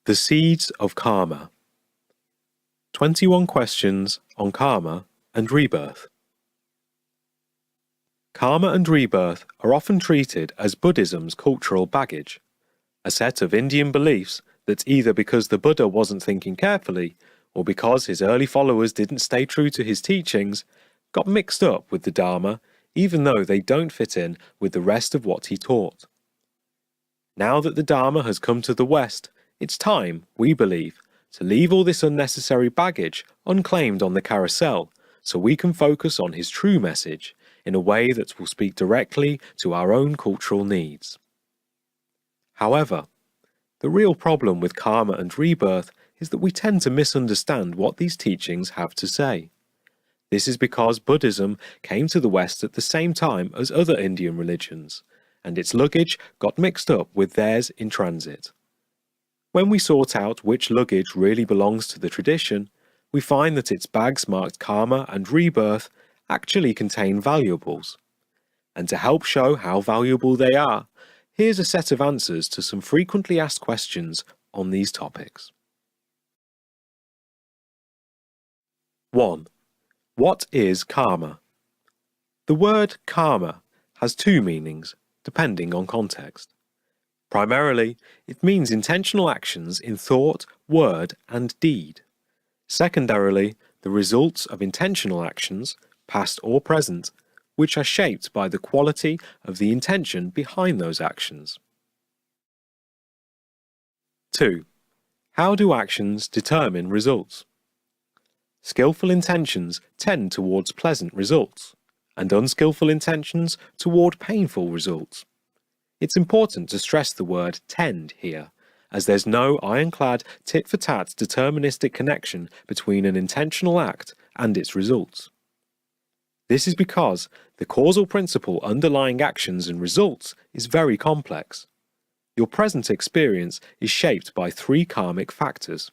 The Seeds of Karma. 21 Questions on Karma and Rebirth. Karma and rebirth are often treated as Buddhism's cultural baggage, a set of Indian beliefs that either because the Buddha wasn't thinking carefully or because his early followers didn't stay true to his teachings, got mixed up with the Dharma even though they don't fit in with the rest of what he taught. Now that the Dharma has come to the West, it's time, we believe, to leave all this unnecessary baggage unclaimed on the carousel so we can focus on his true message in a way that will speak directly to our own cultural needs. However, the real problem with karma and rebirth is that we tend to misunderstand what these teachings have to say. This is because Buddhism came to the West at the same time as other Indian religions, and its luggage got mixed up with theirs in transit. When we sort out which luggage really belongs to the tradition, we find that its bags marked karma and rebirth actually contain valuables. And to help show how valuable they are, here's a set of answers to some frequently asked questions on these topics. 1. What is karma? The word karma has two meanings, depending on context. Primarily, it means intentional actions in thought, word, and deed. Secondarily, the results of intentional actions, past or present, which are shaped by the quality of the intention behind those actions. 2. How do actions determine results? Skillful intentions tend towards pleasant results, and unskillful intentions toward painful results. It's important to stress the word tend here, as there's no ironclad tit-for-tat deterministic connection between an intentional act and its results. This is because the causal principle underlying actions and results is very complex. Your present experience is shaped by three karmic factors: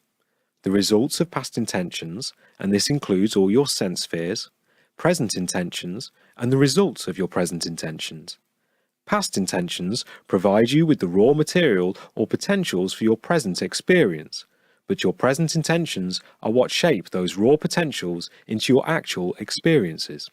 the results of past intentions, and this includes all your sense spheres, present intentions, and the results of your present intentions. Past intentions provide you with the raw material or potentials for your present experience, but your present intentions are what shape those raw potentials into your actual experiences.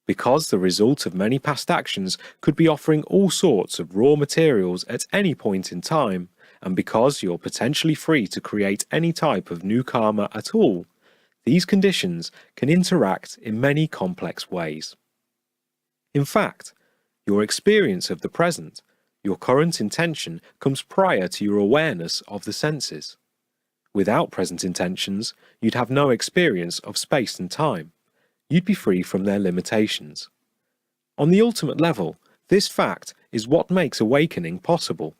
Because the result of many past actions could be offering all sorts of raw materials at any point in time, and because you're potentially free to create any type of new karma at all, these conditions can interact in many complex ways. In fact, your experience of the present, your current intention, comes prior to your awareness of the senses. Without present intentions, you'd have no experience of space and time. You'd be free from their limitations. On the ultimate level, this fact is what makes awakening possible.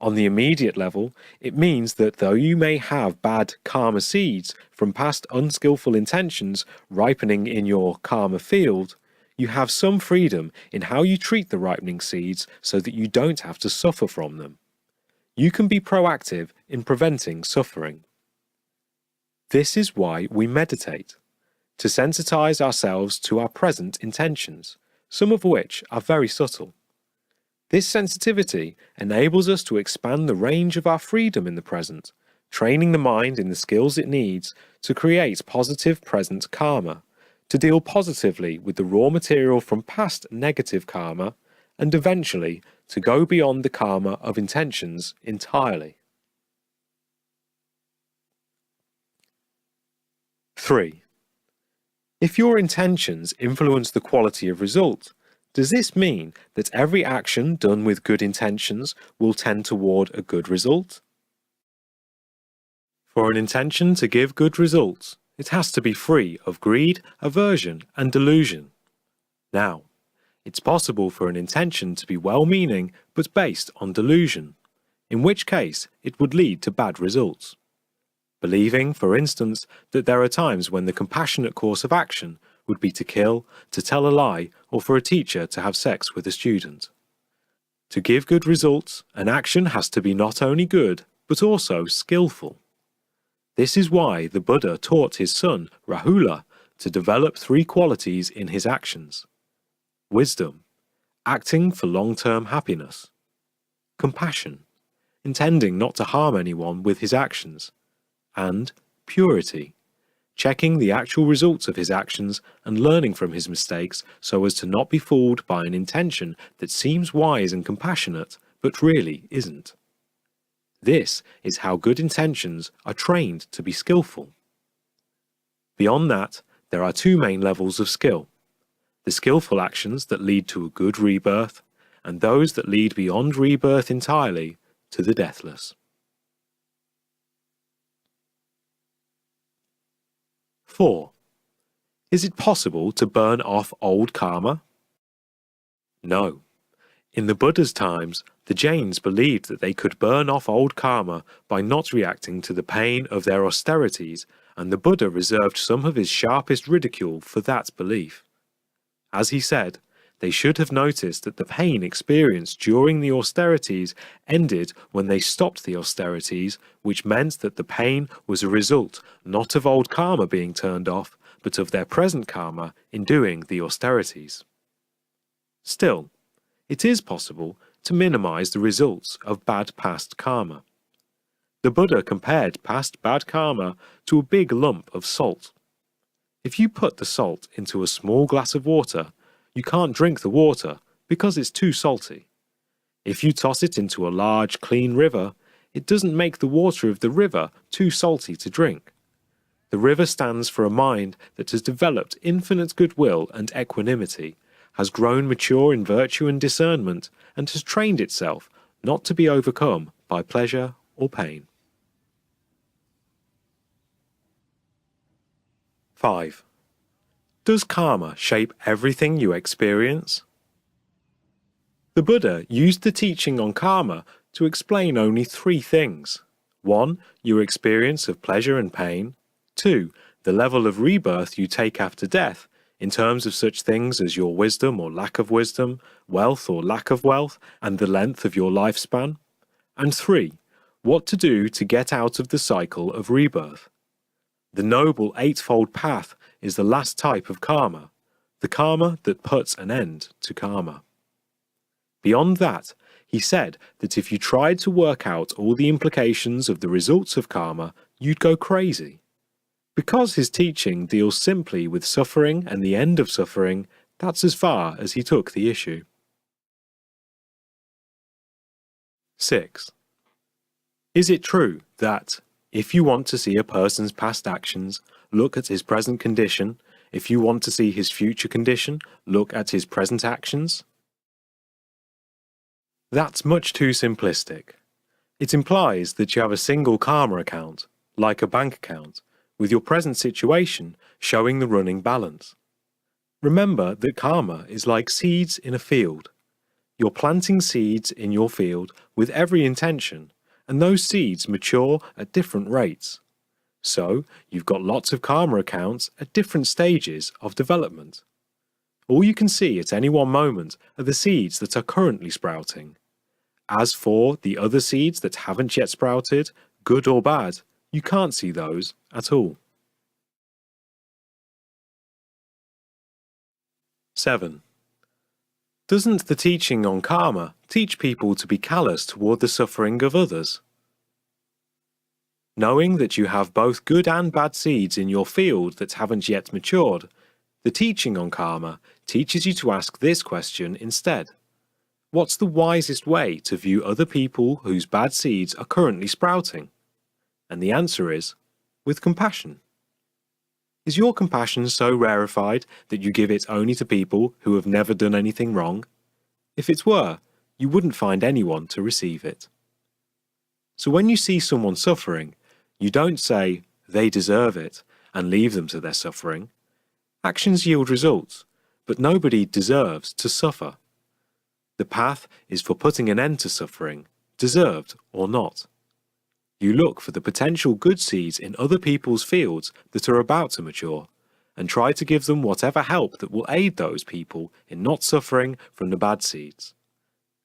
On the immediate level, it means that though you may have bad karma seeds from past unskillful intentions ripening in your karma field, you have some freedom in how you treat the ripening seeds so that you don't have to suffer from them. You can be proactive in preventing suffering. This is why we meditate, to sensitize ourselves to our present intentions, some of which are very subtle. This sensitivity enables us to expand the range of our freedom in the present, training the mind in the skills it needs to create positive present karma, to deal positively with the raw material from past negative karma, and eventually to go beyond the karma of intentions entirely. 3. If your intentions influence the quality of result, does this mean that every action done with good intentions will tend toward a good result? For an intention to give good results, it has to be free of greed, aversion, and delusion. Now, it's possible for an intention to be well-meaning but based on delusion, in which case it would lead to bad results. Believing, for instance, that there are times when the compassionate course of action would be to kill, to tell a lie, or for a teacher to have sex with a student. To give good results, an action has to be not only good, but also skillful. This is why the Buddha taught his son, Rahula, to develop three qualities in his actions: wisdom, acting for long-term happiness; compassion, intending not to harm anyone with his actions, and purity, checking the actual results of his actions and learning from his mistakes so as to not be fooled by an intention that seems wise and compassionate but really isn't. This is how good intentions are trained to be skillful. Beyond that, there are two main levels of skill: the skillful actions that lead to a good rebirth, and those that lead beyond rebirth entirely to the deathless. 4. Is it possible to burn off old karma? No. In the Buddha's times, the Jains believed that they could burn off old karma by not reacting to the pain of their austerities, and the Buddha reserved some of his sharpest ridicule for that belief. As he said, they should have noticed that the pain experienced during the austerities ended when they stopped the austerities, which meant that the pain was a result not of old karma being turned off, but of their present karma in doing the austerities. Still, it is possible to minimize the results of bad past karma. The Buddha compared past bad karma to a big lump of salt. If you put the salt into a small glass of water, you can't drink the water because it's too salty. If you toss it into a large, clean river, it doesn't make the water of the river too salty to drink. The river stands for a mind that has developed infinite goodwill and equanimity, has grown mature in virtue and discernment, and has trained itself not to be overcome by pleasure or pain. 5. Does karma shape everything you experience? The Buddha used the teaching on karma to explain only 3 things. 1. Your experience of pleasure and pain. 2. The level of rebirth you take after death, in terms of such things as your wisdom or lack of wisdom, wealth or lack of wealth, and the length of your lifespan. And 3. What to do to get out of the cycle of rebirth. The Noble Eightfold Path is the last type of karma, the karma that puts an end to karma. Beyond that, he said that if you tried to work out all the implications of the results of karma, you'd go crazy. Because his teaching deals simply with suffering and the end of suffering, that's as far as he took the issue. 6. Is it true that, if you want to see a person's past actions, look at his present condition; if you want to see his future condition, look at his present actions? That's much too simplistic. It implies that you have a single karma account, like a bank account, with your present situation showing the running balance. Remember that karma is like seeds in a field. You're planting seeds in your field with every intention, and those seeds mature at different rates. So, you've got lots of karma accounts at different stages of development. All you can see at any one moment are the seeds that are currently sprouting. As for the other seeds that haven't yet sprouted, good or bad, you can't see those at all. 7. Doesn't the teaching on karma teach people to be callous toward the suffering of others? Knowing that you have both good and bad seeds in your field that haven't yet matured, the teaching on karma teaches you to ask this question instead. What's the wisest way to view other people whose bad seeds are currently sprouting? And the answer is, with compassion. Is your compassion so rarefied that you give it only to people who have never done anything wrong? If it were, you wouldn't find anyone to receive it. So when you see someone suffering, you don't say, they deserve it, and leave them to their suffering. Actions yield results, but nobody deserves to suffer. The path is for putting an end to suffering, deserved or not. You look for the potential good seeds in other people's fields that are about to mature, and try to give them whatever help that will aid those people in not suffering from the bad seeds.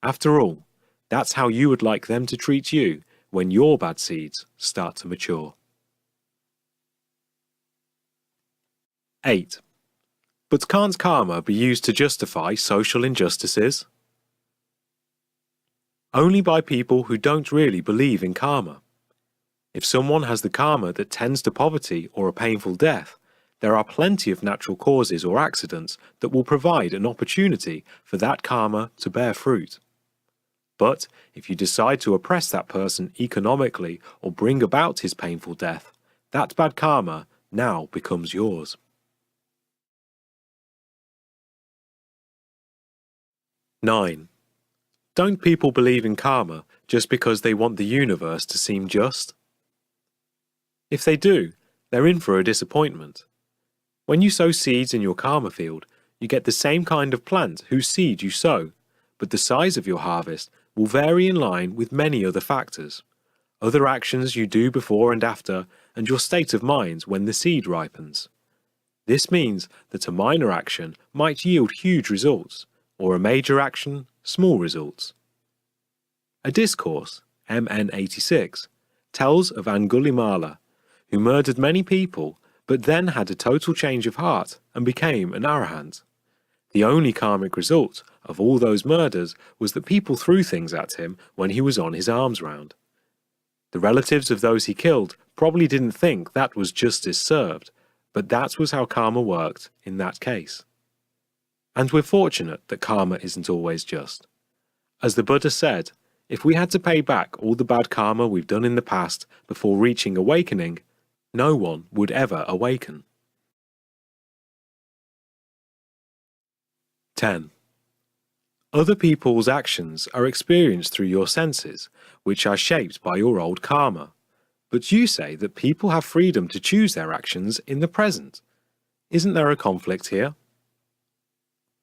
After all, that's how you would like them to treat you when your bad seeds start to mature. 8. But can't karma be used to justify social injustices? Only by people who don't really believe in karma. If someone has the karma that tends to poverty or a painful death, there are plenty of natural causes or accidents that will provide an opportunity for that karma to bear fruit. But if you decide to oppress that person economically or bring about his painful death, that bad karma now becomes yours. Nine. Don't people believe in karma just because they want the universe to seem just? If they do, they're in for a disappointment. When you sow seeds in your karma field, you get the same kind of plant whose seed you sow, but the size of your harvest will vary in line with many other factors, other actions you do before and after, and your state of mind when the seed ripens. This means that a minor action might yield huge results, or a major action, small results. A discourse, MN 86, tells of Angulimala, who murdered many people but then had a total change of heart and became an arahant. The only karmic result of all those murders was that people threw things at him when he was on his arms round. The relatives of those he killed probably didn't think that was justice served, but that was how karma worked in that case. And we're fortunate that karma isn't always just. As the Buddha said, if we had to pay back all the bad karma we've done in the past before reaching awakening, no one would ever awaken. 10. Other people's actions are experienced through your senses, which are shaped by your old karma. But you say that people have freedom to choose their actions in the present. Isn't there a conflict here?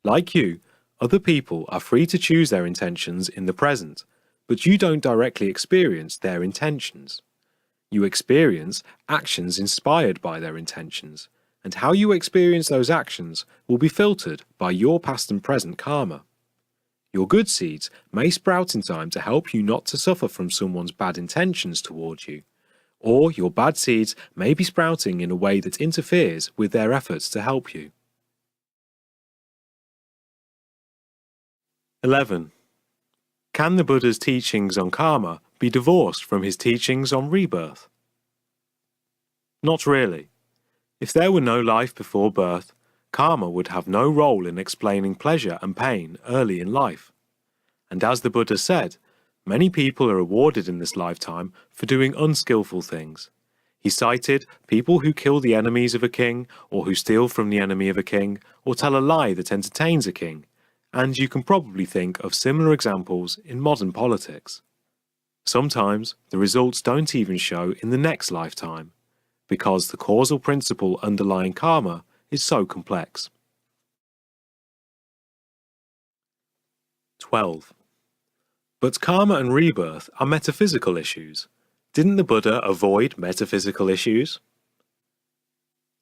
Like you, other people are free to choose their intentions in the present, but you don't directly experience their intentions. You experience actions inspired by their intentions, and how you experience those actions will be filtered by your past and present karma. Your good seeds may sprout in time to help you not to suffer from someone's bad intentions towards you, or your bad seeds may be sprouting in a way that interferes with their efforts to help you. 11. Can the Buddha's teachings on karma be divorced from his teachings on rebirth? Not really. If there were no life before birth, karma would have no role in explaining pleasure and pain early in life. And as the Buddha said, many people are rewarded in this lifetime for doing unskillful things. He cited people who kill the enemies of a king, or who steal from the enemy of a king, or tell a lie that entertains a king, and you can probably think of similar examples in modern politics. Sometimes the results don't even show in the next lifetime, because the causal principle underlying karma is so complex. 12. But karma and rebirth are metaphysical issues. Didn't the Buddha avoid metaphysical issues?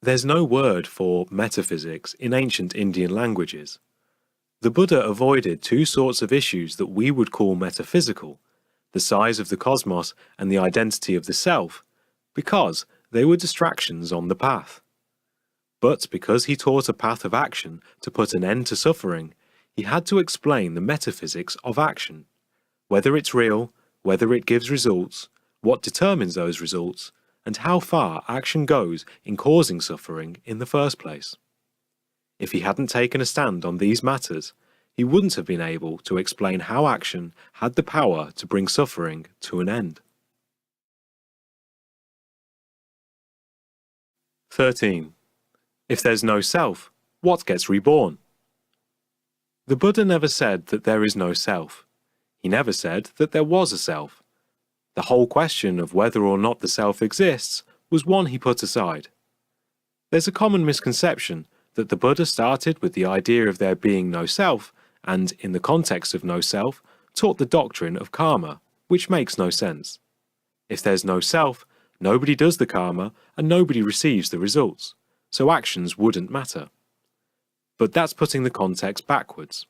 There's no word for metaphysics in ancient Indian languages. The Buddha avoided two sorts of issues that we would call metaphysical, the size of the cosmos and the identity of the self, because they were distractions on the path. But because he taught a path of action to put an end to suffering, he had to explain the metaphysics of action, whether it's real, whether it gives results, what determines those results, and how far action goes in causing suffering in the first place. If he hadn't taken a stand on these matters, he wouldn't have been able to explain how action had the power to bring suffering to an end. 13. If there's no self, what gets reborn? The Buddha never said that there is no self. He never said that there was a self. The whole question of whether or not the self exists was one he put aside. There's a common misconception that the Buddha started with the idea of there being no self, and, in the context of no self, taught the doctrine of karma, which makes no sense. If there's no self, nobody does the karma and nobody receives the results, so actions wouldn't matter. But that's putting the context backwards.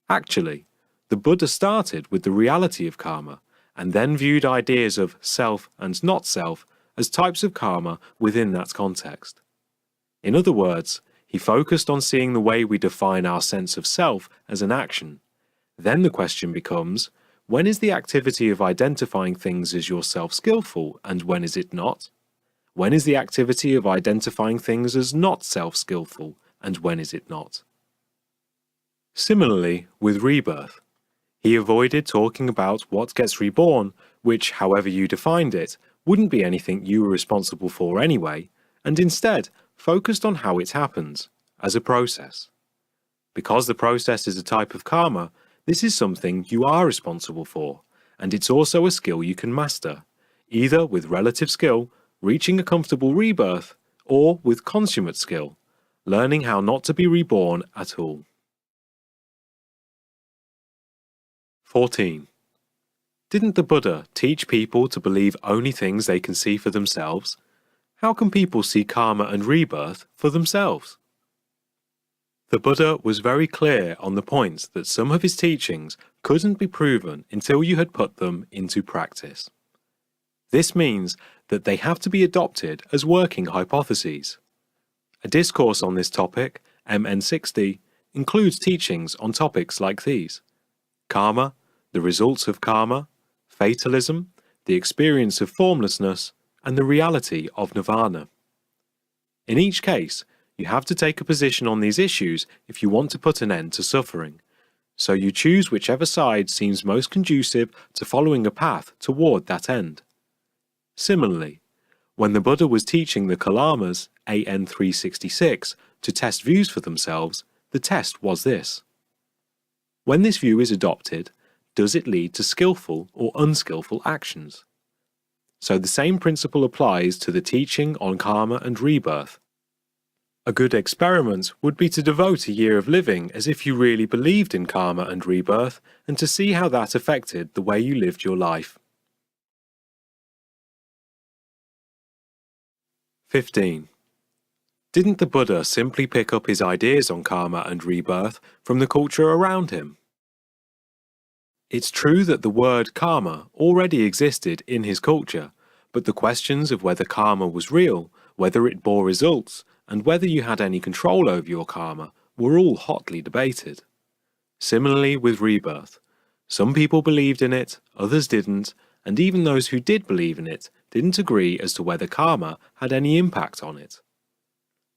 Actually, the Buddha started with the reality of karma, and then viewed ideas of self and not self as types of karma within that context. In other words, he focused on seeing the way we define our sense of self as an action. Then the question becomes, when is the activity of identifying things as yourself skillful and when is it not? When is the activity of identifying things as not self-skillful and when is it not? Similarly, with rebirth, he avoided talking about what gets reborn, which, however you defined it, wouldn't be anything you were responsible for anyway, and instead focused on how it happens, as a process. Because the process is a type of karma, this is something you are responsible for, and it's also a skill you can master, either with relative skill, reaching a comfortable rebirth, or with consummate skill, learning how not to be reborn at all. 14. Didn't the Buddha teach people to believe only things they can see for themselves? How can people see karma and rebirth for themselves? The Buddha was very clear on the point that some of his teachings couldn't be proven until you had put them into practice. This means that they have to be adopted as working hypotheses. A discourse on this topic, MN60, includes teachings on topics like these: karma, the results of karma, fatalism, the experience of formlessness, and the reality of nirvana. In each case, you have to take a position on these issues if you want to put an end to suffering, so you choose whichever side seems most conducive to following a path toward that end. Similarly, when the Buddha was teaching the Kalamas, AN 366, to test views for themselves, the test was this: when this view is adopted, does it lead to skillful or unskillful actions? So the same principle applies to the teaching on karma and rebirth. A good experiment would be to devote a year of living as if you really believed in karma and rebirth and to see how that affected the way you lived your life. 15. Didn't the Buddha simply pick up his ideas on karma and rebirth from the culture around him? It's true that the word karma already existed in his culture, but the questions of whether karma was real, whether it bore results, and whether you had any control over your karma were all hotly debated. Similarly with rebirth, some people believed in it, others didn't, and even those who did believe in it didn't agree as to whether karma had any impact on it.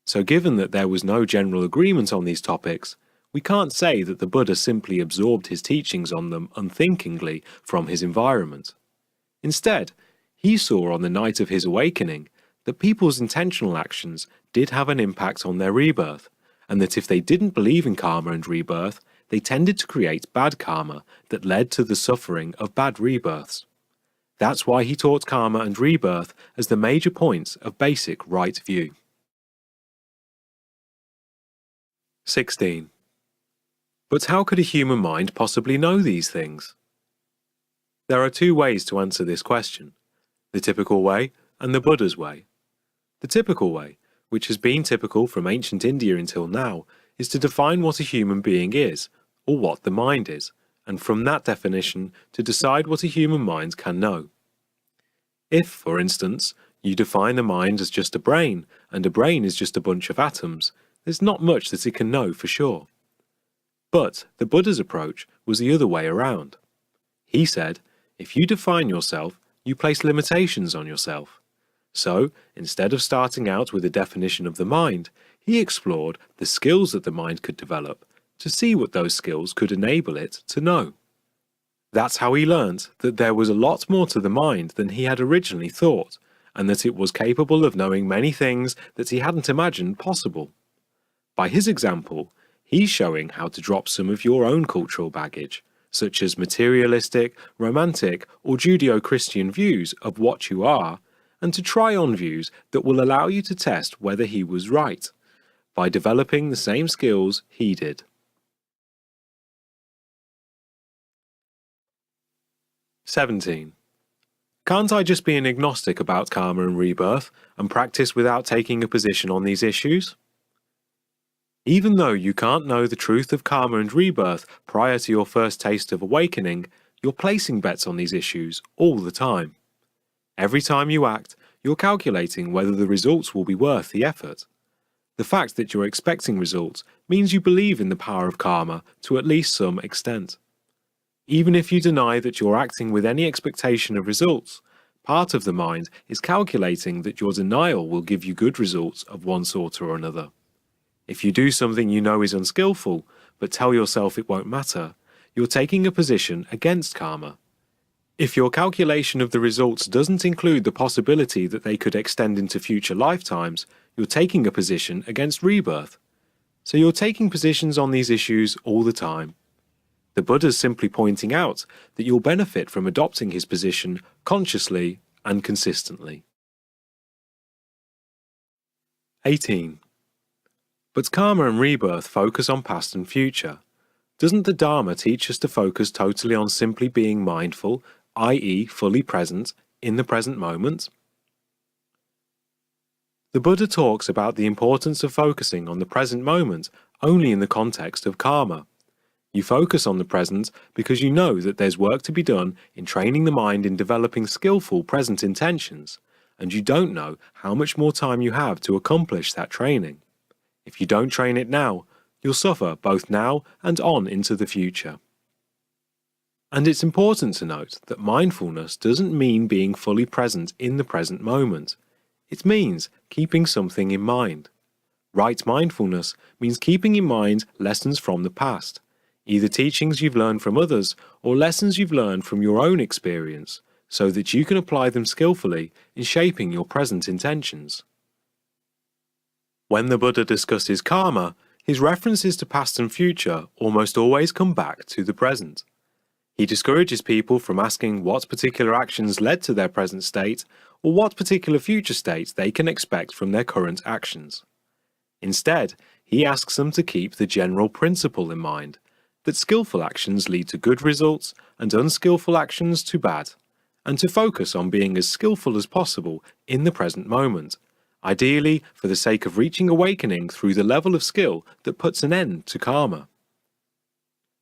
So given that there was no general agreement on these topics, we can't say that the Buddha simply absorbed his teachings on them unthinkingly from his environment. Instead, he saw on the night of his awakening that people's intentional actions did have an impact on their rebirth, and that if they didn't believe in karma and rebirth, they tended to create bad karma that led to the suffering of bad rebirths. That's why he taught karma and rebirth as the major points of basic right view. 16. But how could a human mind possibly know these things? There are two ways to answer this question: the typical way and the Buddha's way. The typical way, which has been typical from ancient India until now, is to define what a human being is, or what the mind is, and from that definition to decide what a human mind can know. If, for instance, you define the mind as just a brain, and a brain is just a bunch of atoms, there's not much that it can know for sure. But the Buddha's approach was the other way around. He said, if you define yourself, you place limitations on yourself. So, instead of starting out with a definition of the mind, he explored the skills that the mind could develop to see what those skills could enable it to know. That's how he learnt that there was a lot more to the mind than he had originally thought, and that it was capable of knowing many things that he hadn't imagined possible. By his example, he's showing how to drop some of your own cultural baggage, such as materialistic, romantic, or Judeo-Christian views of what you are, and to try on views that will allow you to test whether he was right, by developing the same skills he did. 17. Can't I just be an agnostic about karma and rebirth, and practice without taking a position on these issues? Even though you can't know the truth of karma and rebirth prior to your first taste of awakening, you're placing bets on these issues all the time. Every time you act, you're calculating whether the results will be worth the effort. The fact that you're expecting results means you believe in the power of karma to at least some extent. Even if you deny that you're acting with any expectation of results, part of the mind is calculating that your denial will give you good results of one sort or another. If you do something you know is unskillful, but tell yourself it won't matter, you're taking a position against karma. If your calculation of the results doesn't include the possibility that they could extend into future lifetimes, you're taking a position against rebirth. So you're taking positions on these issues all the time. The Buddha's simply pointing out that you'll benefit from adopting his position consciously and consistently. 18. But karma and rebirth focus on past and future. Doesn't the Dharma teach us to focus totally on simply being mindful, i.e. fully present, in the present moment? The Buddha talks about the importance of focusing on the present moment only in the context of karma. You focus on the present because you know that there's work to be done in training the mind in developing skillful present intentions, and you don't know how much more time you have to accomplish that training. If you don't train it now, you'll suffer both now and on into the future. And it's important to note that mindfulness doesn't mean being fully present in the present moment. It means keeping something in mind. Right mindfulness means keeping in mind lessons from the past, either teachings you've learned from others or lessons you've learned from your own experience, so that you can apply them skillfully in shaping your present intentions. When the Buddha discusses karma, his references to past and future almost always come back to the present. He discourages people from asking what particular actions led to their present state or what particular future state they can expect from their current actions. Instead, he asks them to keep the general principle in mind, that skillful actions lead to good results and unskillful actions to bad, and to focus on being as skillful as possible in the present moment, ideally for the sake of reaching awakening through the level of skill that puts an end to karma.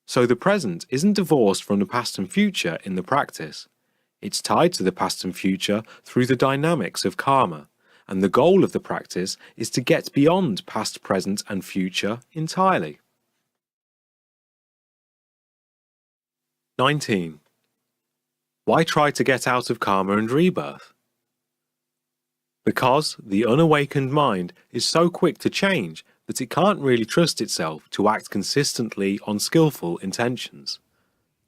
So the present isn't divorced from the past and future in the practice. It's tied to the past and future through the dynamics of karma, and the goal of the practice is to get beyond past, present, and future entirely. 19. Why try to get out of karma and rebirth? Because the unawakened mind is so quick to change that it can't really trust itself to act consistently on skillful intentions.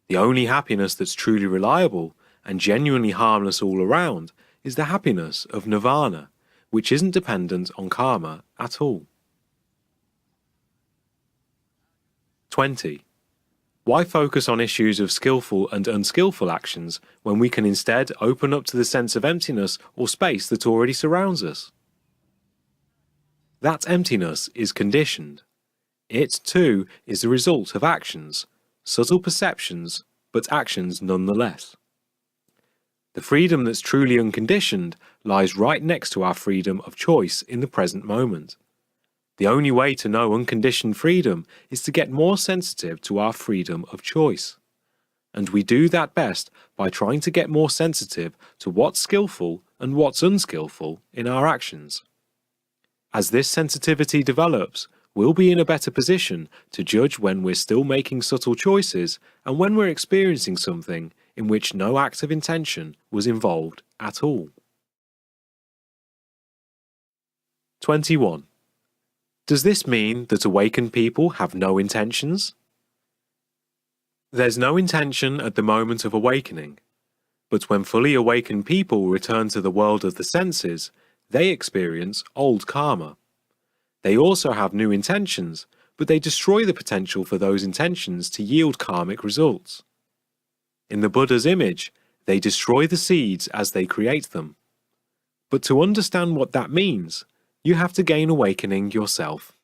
The only happiness that's truly reliable and genuinely harmless all around is the happiness of nirvana, which isn't dependent on karma at all. 20. Why focus on issues of skillful and unskillful actions when we can instead open up to the sense of emptiness or space that already surrounds us? That emptiness is conditioned. It, too, is the result of actions, subtle perceptions, but actions nonetheless. The freedom that's truly unconditioned lies right next to our freedom of choice in the present moment. The only way to know unconditioned freedom is to get more sensitive to our freedom of choice. And we do that best by trying to get more sensitive to what's skillful and what's unskillful in our actions. As this sensitivity develops, we'll be in a better position to judge when we're still making subtle choices and when we're experiencing something in which no act of intention was involved at all. 21. Does this mean that awakened people have no intentions? There's no intention at the moment of awakening, but when fully awakened people return to the world of the senses, they experience old karma. They also have new intentions, but they destroy the potential for those intentions to yield karmic results. In the Buddha's image, they destroy the seeds as they create them. But to understand what that means, you have to gain awakening yourself.